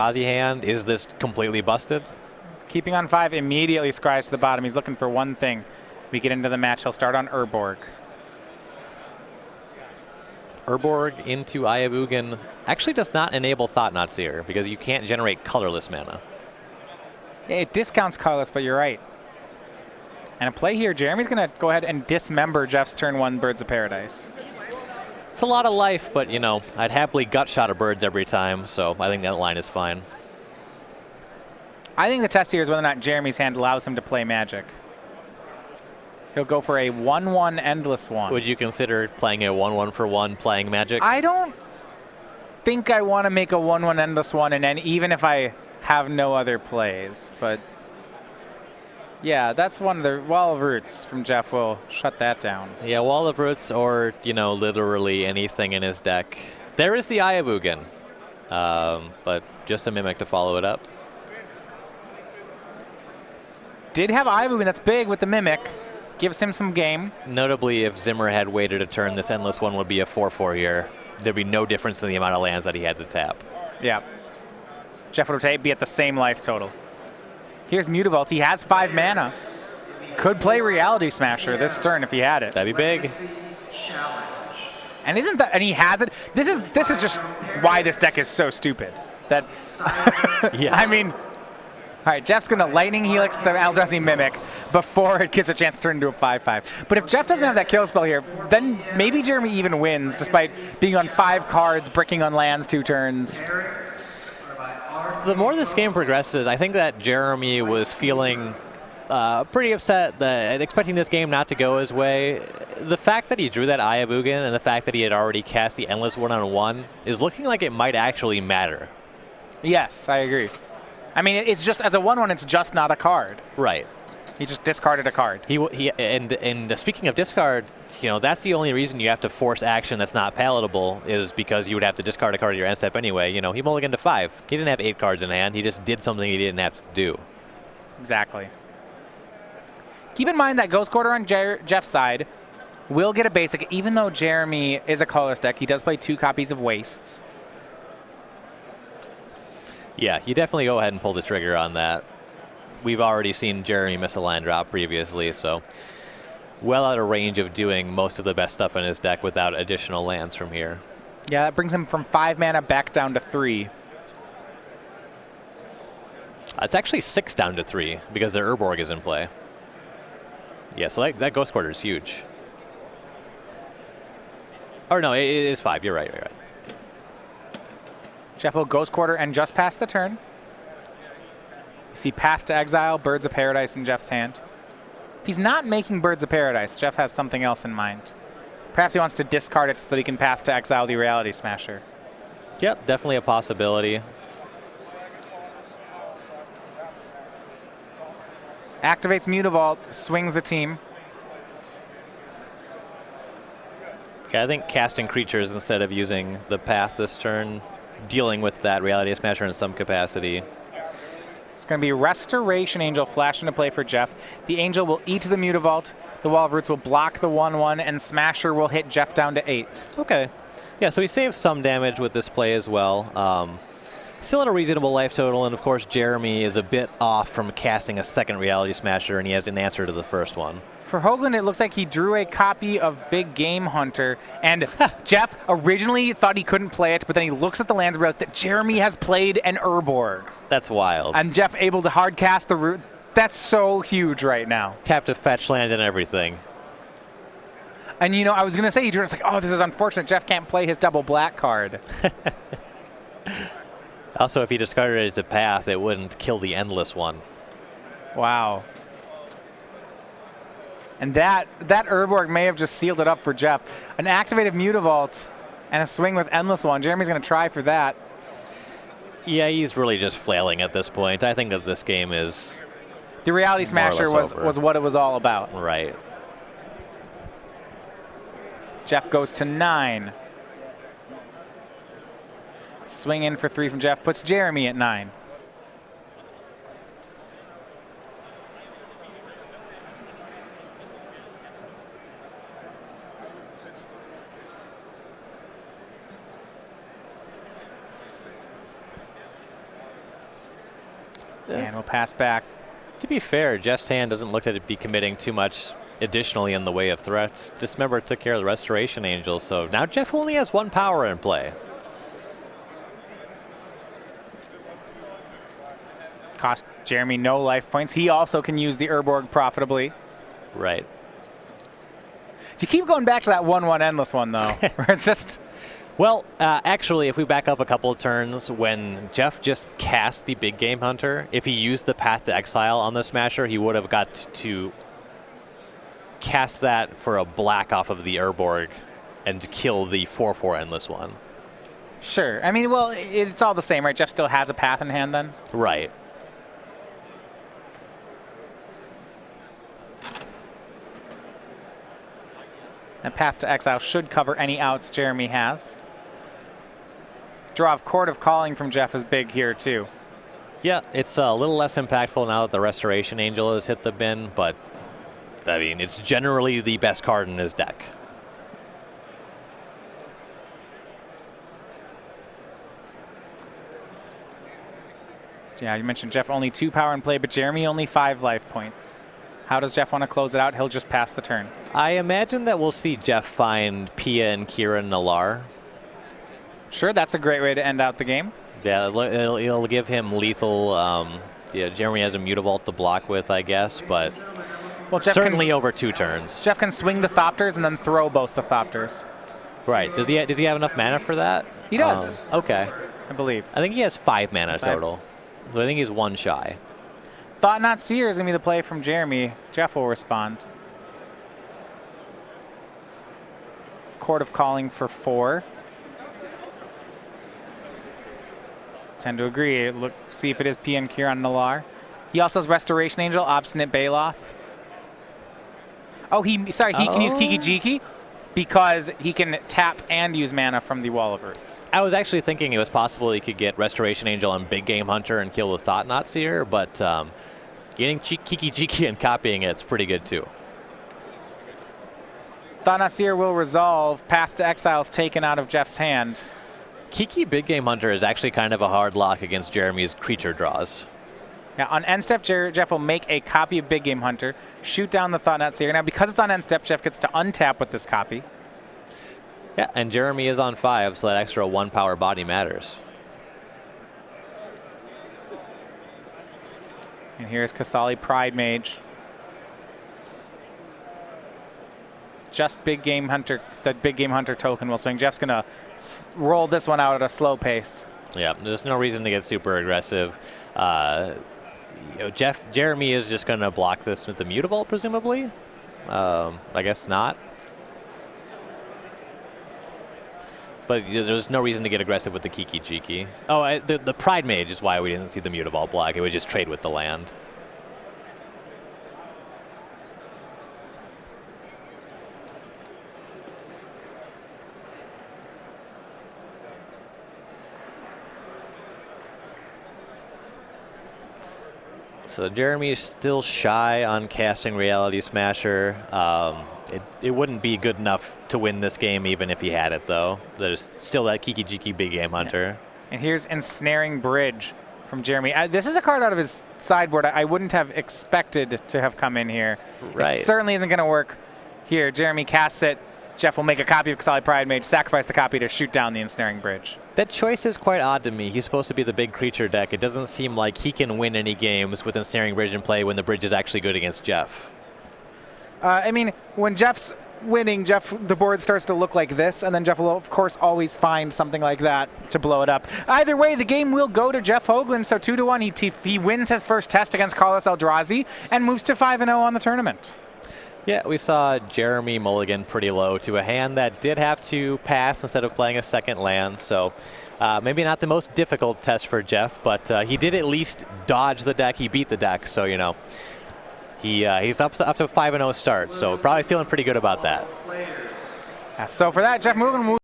Ozzy hand. Is this completely busted? Keeping on 5 immediately scries to the bottom. He's looking for one thing. We get into the match. He'll start on Urborg. Urborg into Eye of Ugin actually does not enable Thought-Knot Seer because you can't generate colorless mana. Yeah, it discounts colorless, but you're right. And a play here, Jeremy's going to go ahead and dismember Jeff's turn 1 Birds of Paradise. It's a lot of life, but, you know, I'd happily gut shot a birds every time, so I think that line is fine. I think the test here is whether or not Jeremy's hand allows him to play Magic. He'll go for a 1-1 Endless One. Would you consider playing a 1-1 for 1 playing Magic? I don't think I want to make a 1-1 Endless One, and then even if I have no other plays, but yeah, that's one of the Wall of Roots from Jeff will shut that down. Yeah, Wall of Roots or, you know, literally anything in his deck. There is the Eye of Ugin, but just a Mimic to follow it up. Did have Eye of Ugin, that's big with the Mimic. Gives him some game. Notably, if Zimmer had waited a turn, this Endless One would be a 4-4 here. There'd be no difference in the amount of lands that he had to tap. Yeah. Jeff would be at the same life total. Here's Mutavault. He has 5 mana. Could play Reality Smasher this turn if he had it. That'd be big. And isn't that? And he has it. This is just why this deck is so stupid. That. Yeah. I mean. All right, Jeff's going to Lightning Helix the Eldrazi Mimic before it gets a chance to turn into a 5-5. But if Jeff doesn't have that kill spell here, then maybe Jeremy even wins despite being on 5 cards, bricking on lands 2 turns. The more this game progresses, I think that Jeremy was feeling pretty upset, expecting this game not to go his way. The fact that he drew that Eye of Ugin and the fact that he had already cast the Endless 1-on-1 is looking like it might actually matter. Yes, I agree. I mean, it's just, as a 1-1, it's just not a card. Right. He just discarded a card. And speaking of discard, you know, that's the only reason you have to force action that's not palatable is because you would have to discard a card of your end step anyway. You know, he mulliganed to 5. He didn't have 8 cards in hand. He just did something he didn't have to do. Exactly. Keep in mind that Ghost Quarter on Jeff's side will get a basic, even though Jeremy is a colorless deck. He does play 2 copies of Wastes. Yeah, you definitely go ahead and pull the trigger on that. We've already seen Jeremy miss a land drop previously, so well out of range of doing most of the best stuff in his deck without additional lands from here. Yeah, that brings him from 5 mana back down to 3. It's actually 6 down to 3 because their Urborg is in play. Yeah, so that Ghost Quarter is huge. Or no, it is 5. You're right, you're right. Jeff will Ghost Quarter and just pass the turn. You see Path to Exile, Birds of Paradise in Jeff's hand. If he's not making Birds of Paradise, Jeff has something else in mind. Perhaps he wants to discard it so that he can Path to Exile the Reality Smasher. Yep, definitely a possibility. Activates Mutavault, swings the team. Okay, I think casting creatures instead of using the path this turn, dealing with that Reality Smasher in some capacity. It's going to be Restoration Angel flash into play for Jeff. The Angel will eat the Mutavault. The Wall of Roots will block the 1-1, and Smasher will hit Jeff down to 8. Okay. Yeah, so he saves some damage with this play as well. Still at a reasonable life total, and of course Jeremy is a bit off from casting a second Reality Smasher, and he has an answer to the first one. For Hoogland, it looks like he drew a copy of Big Game Hunter, and Jeff originally thought he couldn't play it, but then he looks at the lands and realizes that Jeremy has played an Urborg. That's wild. And Jeff able to hard cast the root. That's so huge right now. Tap to fetch land and everything. And you know, I was going to say, he drew, it's like, oh, this is unfortunate. Jeff can't play his double black card. Also, if he discarded it to path, it wouldn't kill the Endless One. Wow. And that Urborg may have just sealed it up for Jeff. An activated Mutavault and a swing with Endless One. Jeremy's going to try for that. Yeah, he's really just flailing at this point. I think that this game is the Reality Smasher was what it was all about. Right. Jeff goes to 9. Swing in for 3 from Jeff. Puts Jeremy at 9. And we'll pass back. To be fair, Jeff's hand doesn't look to be committing too much additionally in the way of threats. Dismember took care of the Restoration Angel, so now Jeff only has 1 power in play. Cost Jeremy no life points. He also can use the Urborg profitably. Right. You keep going back to that 1/1 endless one, though, where it's just... Well, actually, if we back up a couple of turns, when Jeff just cast the Big Game Hunter, if he used the Path to Exile on the Smasher, he would have got to cast that for a black off of the Urborg and kill the 4/4 endless one. Sure. I mean, well, it's all the same, right? Jeff still has a path in hand then? Right. That Path to Exile should cover any outs Jeremy has. Draw of Court of Calling from Jeff is big here, too. Yeah, it's a little less impactful now that the Restoration Angel has hit the bin, but, I mean, it's generally the best card in his deck. Yeah, you mentioned Jeff only 2 power in play, but Jeremy only 5 life points. How does Jeff want to close it out? He'll just pass the turn. I imagine that we'll see Jeff find Pia and Kieran Nalar. Sure, that's a great way to end out the game. Yeah, it'll give him lethal. Yeah, Jeremy has a Mutavault to block with, I guess, but well, Jeff certainly over 2 turns. Jeff can swing the Thopters and then throw both the Thopters. Right. Does he have enough mana for that? He does. Okay. I believe. I think he has 5 mana total. So I think he's 1 shy. Thought Not Seer is going to be the play from Jeremy. Jeff will respond. Court of Calling for 4. Tend to agree. Look, see if it is PN Kieran Nalar. He also has Restoration Angel, Obstinate Baloth. Oh, he can use Kiki-Jiki because he can tap and use mana from the Wall of Roots. I was actually thinking it was possible he could get Restoration Angel on Big Game Hunter and kill the Thought Not Seer, but getting Kiki-Jiki and copying it's pretty good too. Thought Not Seer will resolve. Path to Exile is taken out of Jeff's hand. Kiki Big Game Hunter is actually kind of a hard lock against Jeremy's creature draws. Now, on end step, Jeff will make a copy of Big Game Hunter, shoot down the Thought Not Seer. Now, because it's on end step, Jeff gets to untap with this copy. Yeah, and Jeremy is on 5, so that extra 1 power body matters. And here's Kasali Pride Mage. Just Big Game Hunter, the Big Game Hunter token will swing. Jeff's going to roll this one out at a slow pace. Yeah, there's no reason to get super aggressive. Jeremy is just going to block this with the Mutavault, presumably. I guess not. But there's no reason to get aggressive with the Kiki-Jiki. Oh, the Pride Mage is why we didn't see the Mutavault block. It would just trade with the land. So Jeremy's still shy on casting Reality Smasher. It wouldn't be good enough to win this game even if he had it, though. There's still that Kiki-Jiki Big Game Hunter. Yeah. And here's Ensnaring Bridge from Jeremy. This is a card out of his sideboard I wouldn't have expected to have come in here. Right. It certainly isn't going to work here. Jeremy casts it. Jeff will make a copy of Kasali Pride Mage, sacrifice the copy to shoot down the Ensnaring Bridge. That choice is quite odd to me. He's supposed to be the big creature deck. It doesn't seem like he can win any games with Ensnaring Bridge in play when the bridge is actually good against Jeff. I mean, when Jeff's winning, the board starts to look like this, and then Jeff will, of course, always find something like that to blow it up. Either way, the game will go to Jeff Hoogland, so 2-1. He wins his first test against Carlos Eldrazi and moves to 5-0 on the tournament. Yeah, we saw Jeremy mulligan pretty low to a hand that did have to pass instead of playing a second land. So maybe not the most difficult test for Jeff, but he did at least dodge the deck. He beat the deck, so, you know, he's up to a 5-0 start. So probably feeling pretty good about that. So for that, Jeff Hoogland